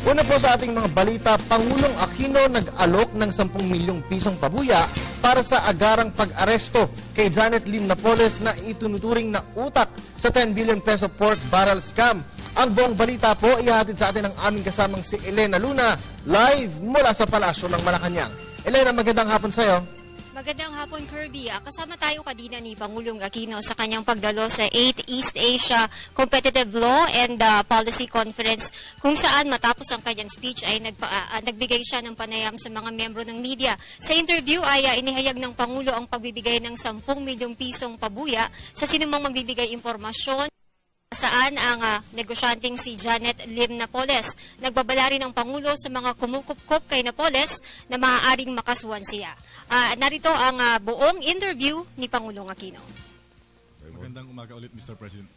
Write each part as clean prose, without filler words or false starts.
Una po sa ating mga balita, Pangulong Aquino nag-alok ng 10 milyong pisong pabuya para sa agarang pag-aresto kay Janet Lim Napoles na itunuturing na utak sa 10 billion peso pork barrel scam. Ang buong balita po ihahatid sa atin ng aming kasamang si Elena Luna, live mula sa Palasyo ng Malacanang. Elena, magandang hapon sa'yo. Magandang hapon, Kirby. Kasama tayo kanina ni Pangulong Aquino sa kanyang pagdalo sa 8th East Asia Competitive Law and Policy Conference, kung saan matapos ang kanyang speech ay nagbigay siya ng panayam sa mga miyembro ng media. Sa interview ay inihayag ng Pangulo ang pagbibigay ng 10 milyong pisong pabuya sa sinumang magbibigay impormasyon saan ang negosyanteng si Janet Lim Napoles. Nagbabala rin ang Pangulo sa mga kumukupkup kay Napoles na maaaring makasuhan siya. Narito ang buong interview ni Pangulong Aquino. Magandang umaga ulit, Mr. President.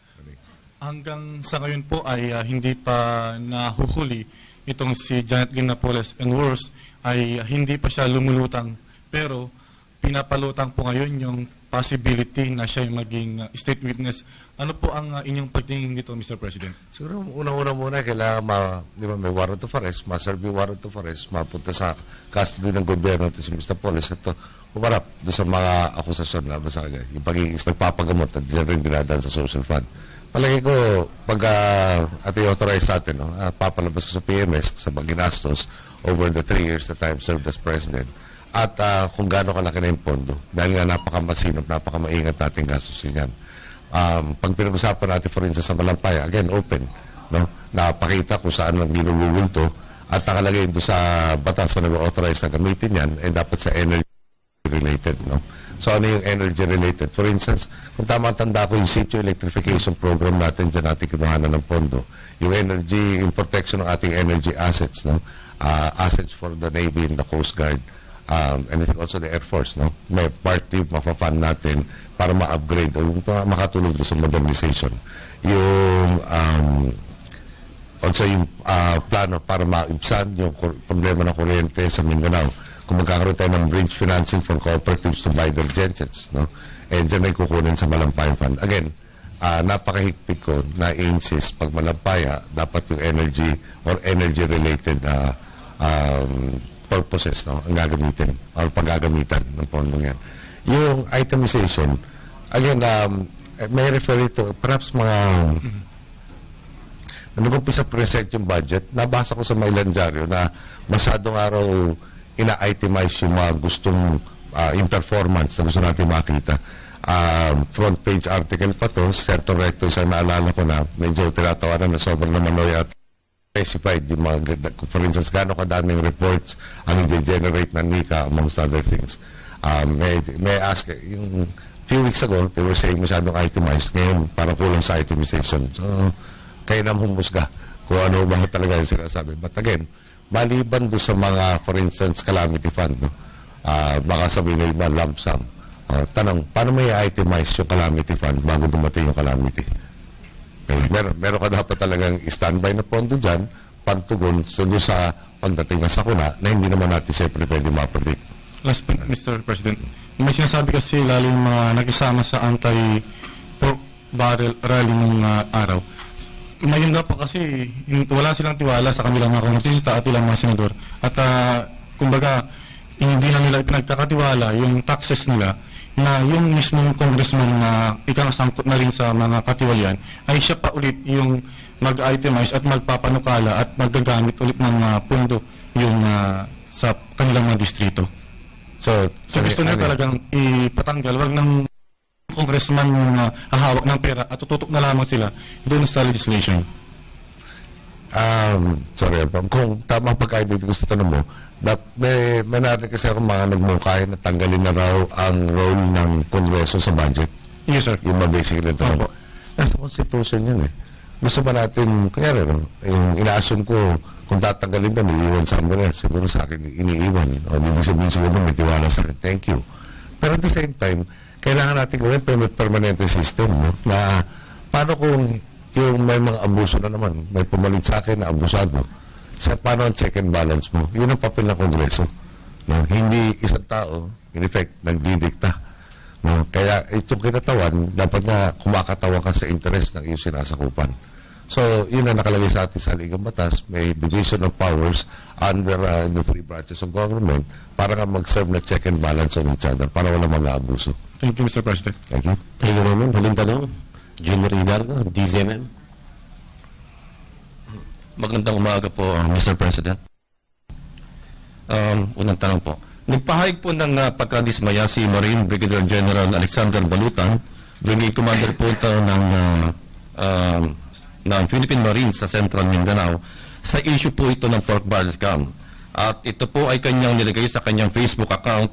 Hanggang sa ngayon po ay hindi pa nahuhuli itong si Janet Lim Napoles, and worse ay hindi pa siya lumulutang, pero pinapalutang po ngayon yung possibility na siya yung maging state witness. Ano po ang inyong pagtingin dito, Mr. President? Siguro, unang-una muna, kailangan may warrant of arrest, ma-serve yung warrant of arrest, mapunta sa custody ng gobyerno ito si Mr. Polis at umarap doon sa mga akusasyon na sa kanya. Yung pagiging nagpapagamot at diyan rin dinadaan sa social fund. Palagi ko, pag ati-authorize natin, papalabas ko sa PMS sa ginastos over the 3 years that I've served as President. At kung gaano kalaki na yung pondo, dahil nga napakamasinop, napakamaingat natin gastusin yan. Pag pinag-usapan natin, for instance, sa Malampaya, again, open, no? Napakita kung saan ang ginugugulto at nakalagay doon sa batas na nag-authorize na gamitin yan, ay dapat sa energy-related, no? So, ano yung energy-related? For instance, kung tama-tanda ko yung sitio electrification program natin, dyan natin kinuhanan ng pondo. Yung energy, yung protection ng ating energy assets, no? Assets for the Navy and the Coast Guard, and I think also the Air Force, no? May party mapapand natin para ma-upgrade o makatulong sa modernization. Yung also yung plano para maibsan yung problema ng kuryente sa Mindanao. Kung magkakaroon tayo ng bridge financing for cooperatives to buy their gensets, no? And dyan ay kukunin sa Malampaya Fund. Again, napakahigpit ko na insist pag Malampaya, dapat yung energy or energy-related purposes, no, ang gagamitin or paggagamitan ng pondong yan. Yung itemization, again, may refer ito, perhaps mga nag-umpisa present yung budget, nabasa ko sa Mailandiaryo na masyadong araw ina-itemize yung mga gustong yung performance na gusto natin makita. Front page article pa to, Senator Recto, isang naalala ko na medyo tinatawanan na sobrang namanoy at specified yung mga, for instance, gano'ng kadaming reports ang i-generate ng NICA amongst other things. May ask, yung few weeks ago, they were saying masyadong itemized. Ngayon, parang kulang sa itemization. So, kayo na humusga kung ano ba talaga yung sinasabi. But again, maliban doon sa mga, for instance, calamity fund, no? Baka sabihin na iba, lump sum. Tanong, paano may itemize yung calamity fund bago dumating yung calamity? Meron ka dapat talagang standby na pondo dyan, pantugon sa pagdating na sakuna na hindi naman natin siyempre pwede mapredict. Last point, Mr. President. May sinasabi kasi lalo yung mga nakisama sa anti-pork barrel rally ng araw. Ngayon daw pa kasi wala silang tiwala sa kanilang mga kongresista at ilang mga senador. At kumbaga, hindi na nila pinagkakatiwala yung taxes nila na yung mismong congressman na ikakasangkot na rin sa mga katiwalian ay siya pa ulit yung mag-itemize at magpapanukala at magagamit ulit ng pondo yung sa kanilang mga distrito. So gusto nila talagang ipatanggal, wag ng congressman yung hahawak ng pera at tututok na lamang sila doon sa legislation. Sorry, kung tama pagkaintindi ko sa tanong mo, may narinig kasi ako mga nagmungkay na tanggalin na raw ang role ng Kongreso sa budget. Yes, sir. Yung mabasic na tanong. Nasa Constitution yun eh. Gusto ba natin, kaya rin, yung ina-assume ko, kung tatanggalin na, naiiwan sa amin, siguro sa akin, iniiwan. O hindi sabihin siguro, may tiwala sa akin. Thank you. Pero at the same time, kailangan natin gawin permanent system, no? Na paano kung yung may mga abuso na naman, may pumalit sa akin na abusado, sa paano ang check and balance mo? Yun ang papel ng Kongreso. No? Hindi isang tao, in effect, nagdidikta. No? Kaya itong kinatawan, dapat na kumakatawan ka sa interest ng iyong sinasakupan. So, yun ang nakalagay sa ating saligang batas. May division of powers under the three branches of government para nga mag-serve na check and balance on each other para wala mag-aabuso. Thank you, Mr. President. Thank you. Thank you naman. Huling tanong, Junior Hidalgo, DZMM. Magandang umaga po, Mr. President. Unang tanong po. Nagpahayag po ng pagkadismaya si Marine Brigadier General Alexander Balutan, Brigade Commander po ito ng Philippine Marines sa Central Mindanao sa issue po ito ng pork barrel scam. At ito po ay kanyang nilagay sa kanyang Facebook account.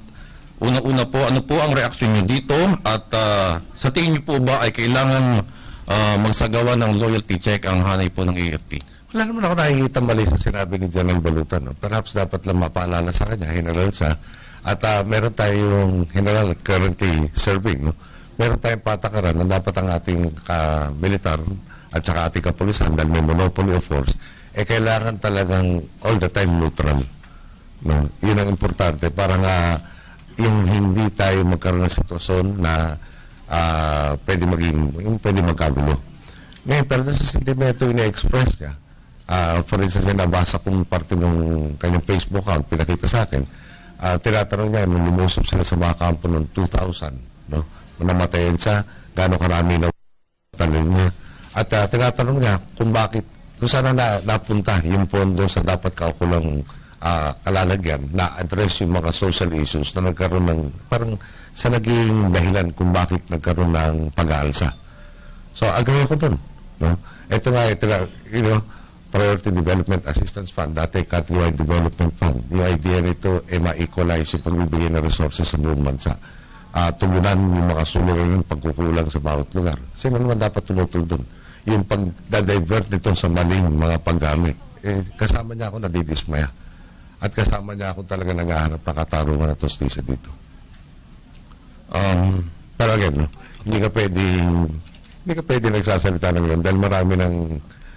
Unang-una po, ano po ang reaksyon niyo dito? At sa tingin niyo po ba ay kailangan magsagawa ng loyalty check ang hanay po ng AFP? Wala naman ako nakikita mali sa sinabi ni General Balutan. No? Perhaps dapat lang mapaalala sa kanya, General siya. At meron tayong General currently serving. No? Meron tayong patakaran na dapat ang ating militar at saka ating kapulisan dahil may monopoly of force, kailangan talagang all the time neutral. No? Yun ang importante para nga yung hindi tayo magkaroon ng sitwasyon na pwede magkagulo. Ngayon, pero sa sentimento ina-express niya, for instance, nabasa kong parte ng kanyang Facebook account, pinakita sa akin, tinatanong niya, nung lumusob sila sa mga kampo noong 2000, no? Namatayan siya, gaano karami na tanong niya. At tinatanong niya kung bakit, kung saan napunta yung pondo sa dapat kaukulang kalalagyan na address yung mga social issues na nagkaroon ng, parang sa naging dahilan kung bakit nagkaroon ng pag-aalsa. So, agree ko dun. No? Ito nga, Priority Development Assistance Fund, dati Countrywide Development Fund. Yung idea nito ay ma-equalize yung pagbibigay ng resources sa buong bansa. Tulunan yung mga suliranin ng pagkukulang sa bawat lugar. Sino naman dapat tumutol doon? Yung pag-divert nito sa maling mga paggamit. Kasama niya ako nadidismaya. At kasama niya ako talaga nangahanap na katarungan na tosisa dito. Pero again, no, hindi ka pwede nagsasalita ng yun dahil marami ng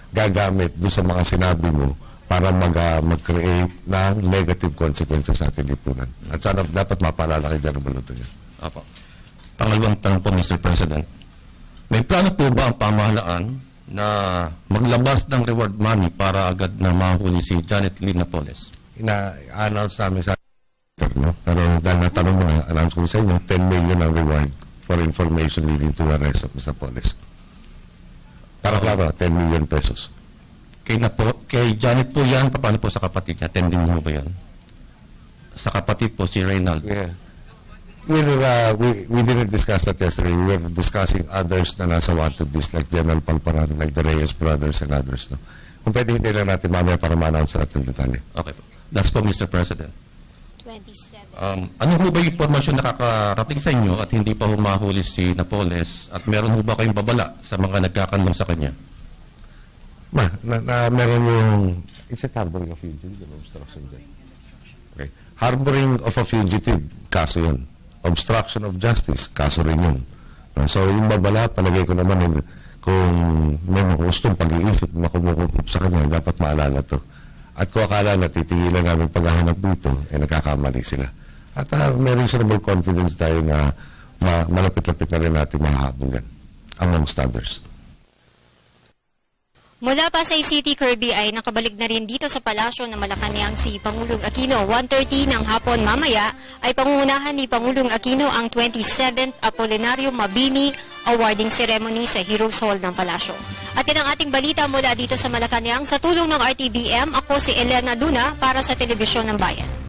gagamit doon sa mga sinabi mo para mag-create ng negative consequences sa ating lipunan. At sana dapat mapaalala kay General Balutan yan. Apo. Pangalawang tanong po, Mr. President. May plano po ba ang pamahalaan na maglabas ng reward money para agad na mahuli si Janet Lee Napoles? Ina-announce namin sa no? Pero dahil natanong mo, announce ko sa inyo, 10 million ang reward for information leading to the arrest of Mr. Napoles. Para klaro, 10 million pesos. Kay Janet po yan, paano po sa kapatid niya? 10 din mo ba yan? Sa kapatid po, si Reynald. Yeah. We didn't discuss that yesterday. We were discussing others na nasa wanted list like General Palparan, like the Reyes brothers and others. No? Kung pwede hindi lang natin mamaya para ma-announce natin detalye. Okay po. That's po, Mr. President. 27. Ano ho ba yung informasyon na nakakarating sa inyo at hindi pa humahuli si Napoles at meron ho ba kayong babala sa mga nagkakanlong sa kanya? Meron yung it's a harboring of fugitive obstruction. Okay. Harboring of a fugitive, kaso yun. Obstruction of justice, kaso rin yun. So yung babala, palagay ko naman kung may gustong pag-iisip na kumukukup sa kanya, dapat maalala to. At kung akala na titigilan namin paghahanap dito, nagkakamali sila. At may reasonable confidence tayo na malapit-lapit na rin natin mahahabol yan, amongst others. Mula pa sa City, Kirby ay nakabalik na rin dito sa palasyo ng Malacanang si Pangulong Aquino. 1:30 ng hapon mamaya ay pangungunahan ni Pangulong Aquino ang 27th Apolinario Mabini Awarding Ceremony sa Heroes Hall ng palasyo. At yan ang ating balita mula dito sa Malacanang. Sa tulong ng RTBM, ako si Elena Luna para sa Telebisyon ng Bayan.